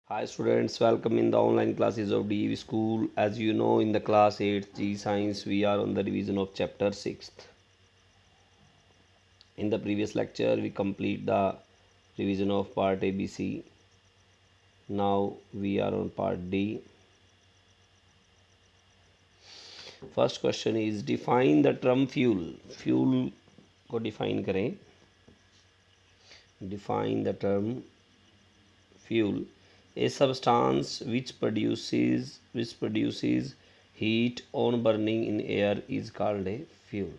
Hi students, welcome in the online classes of DEV School. As you know, in the class 8 G Science, we are on the revision of chapter 6th. In the previous lecture, we complete the revision of part ABC. Now we are on part D. First question is define the term fuel. Fuel को define करें. Define the term fuel. A substance which produces heat on burning in air is called a fuel.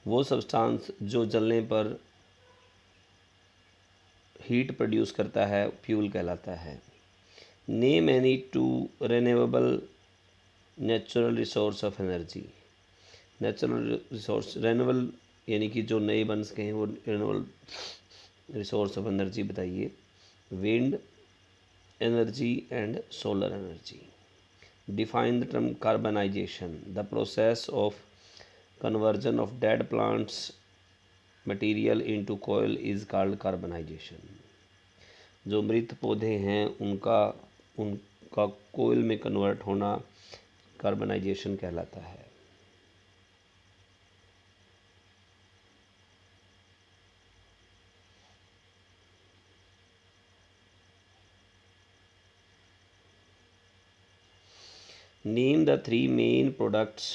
वो substance जो जलने पर heat produce करता है fuel कहलाता है. Name any two renewable natural resource of energy. Natural resource renewable यानी कि जो नए बन सके हैं वो रिन्यूएबल रिसोर्स ऑफ एनर्जी बताइए. Wind energy and solar energy. Define the term carbonization. The process of conversion of dead plants material into coal is called carbonization. जो मृत पौधे हैं उनका कोयल में कन्वर्ट होना कार्बनाइजेशन कहलाता है. Name the three main products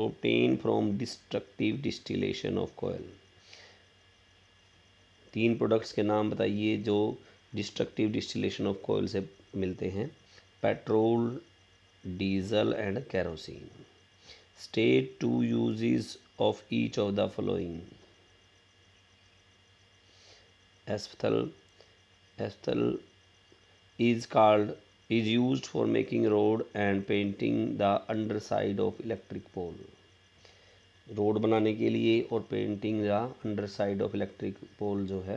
obtained from destructive distillation of coal. 3 products के नाम बताइए जो डिस्ट्रक्टिव डिस्टिलेशन ऑफ कोयल से मिलते हैं. Petrol, diesel and kerosene. State 2 uses of each of the following. एस्थल is used for making road and painting the underside of electric pole. Road बनाने के लिए और पेंटिंग या अंडरसाइड ऑफ इलेक्ट्रिक पोल जो है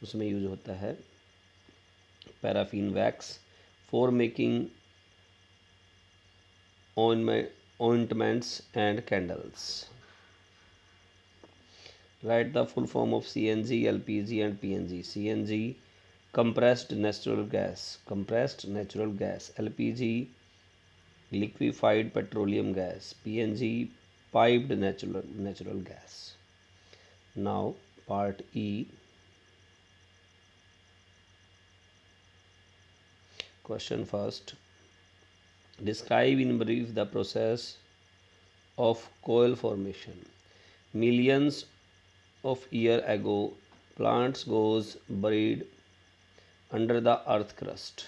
उसमें यूज होता है. Paraffin wax for making ointments and candles. Write the full form of CNG, LPG and PNG. CNG compressed natural gas. LPG liquefied petroleum gas. PNG piped natural gas. Now part E. Question first. Describe in brief the process of coal formation. Millions of years ago, plants goes buried under the earth crust.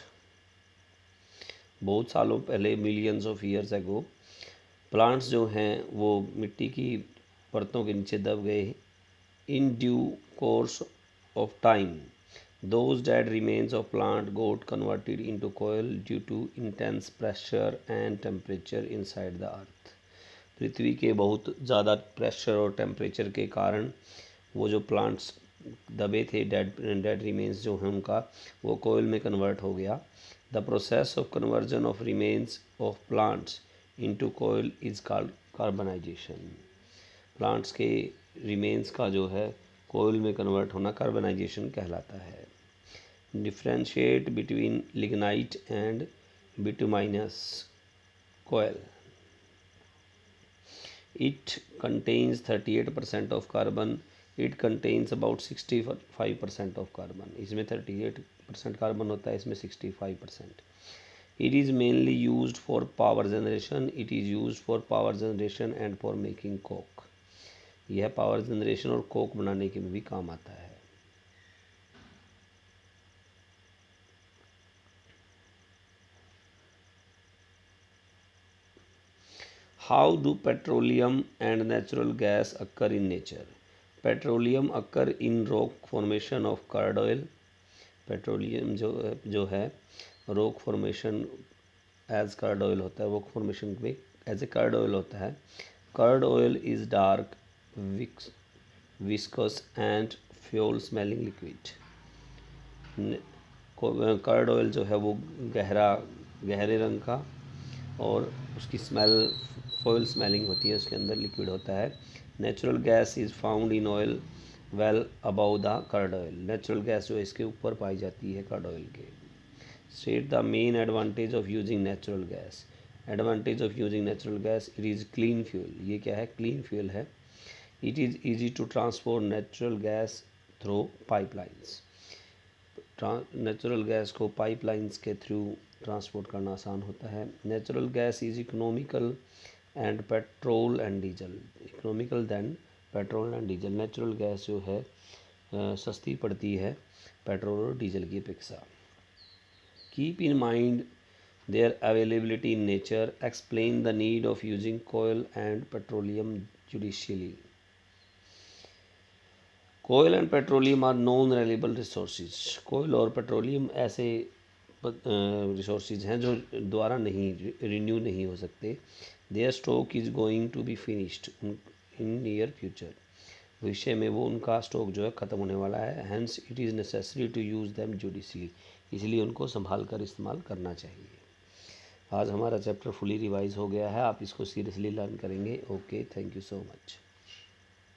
बहुत सालों पहले millions of years ago plants जो हैं वो मिट्टी की परतों के नीचे दब गए. In due course of time those dead remains of plant got converted into coal due to intense pressure and temperature inside the earth. पृथ्वी के बहुत ज़्यादा प्रेशर और टेम्परेचर के कारण वो जो प्लांट्स दबे थे डेड रिमेन्स जो हैं उनका वो कोयल में कन्वर्ट हो गया. The process of conversion of remains of plants into coal is called carbonization. Plants के रिमेन्स का जो है कोयल में कन्वर्ट होना कार्बनाइजेशन कहलाता है. Differentiate between lignite and bituminous coal. It contains 38% of carbon. It contains about 65% of carbon. इसमें 38% carbon होता है, इसमें 65%. It is mainly used for power generation. It is used for power generation and for making coke. यह power generation और coke बनाने के में भी काम आता है. How do petroleum and natural gas occur in nature. Petroleum occur in rock formation of crude oil. Petroleum जो है rock formation as crude oil होता है, रॉक फॉर्मेशन में एज ए कर्ड ऑयल होता है. Crude oil is dark viscous and fuel smelling liquid. Crude oil जो है वो गहरे रंग का और उसकी स्मेल फॉयल स्मेलिंग होती है, उसके अंदर लिक्विड होता है. Natural gas is found in oil well above the crude oil. Natural gas जो इसके ऊपर पाई जाती है कर्ड ऑयल के। State the main advantage of using natural gas. Advantage of using natural gas, it is clean fuel. ये क्या है? क्लीन फ्यूल है। It is easy to transport natural gas through pipelines. Natural gas को pipelines के through transport करना आसान होता है। Natural gas is economical and petrol and diesel. Economical than petrol and diesel. Natural gas जो है सस्ती पड़ती है पेट्रोल और डीजल की अपेक्षा। Keep in mind their availability in nature. Explain the need of using coal and petroleum judiciously. Coal and petroleum are non renewable resources. कोयल और पेट्रोलियम ऐसे रिसोर्सेज हैं जो दोबारा नहीं रिन्यू नहीं हो सकते। Their stock is going to be finished in near future. भविष्य में वो उनका स्टॉक जो है ख़त्म होने वाला है। Hence it is necessary to use them judicially. इसलिए उनको संभाल कर इस्तेमाल करना चाहिए। आज हमारा चैप्टर फुली रिवाइज हो गया है। आप इसको सीरियसली लर्न करेंगे। Okay, thank you so much.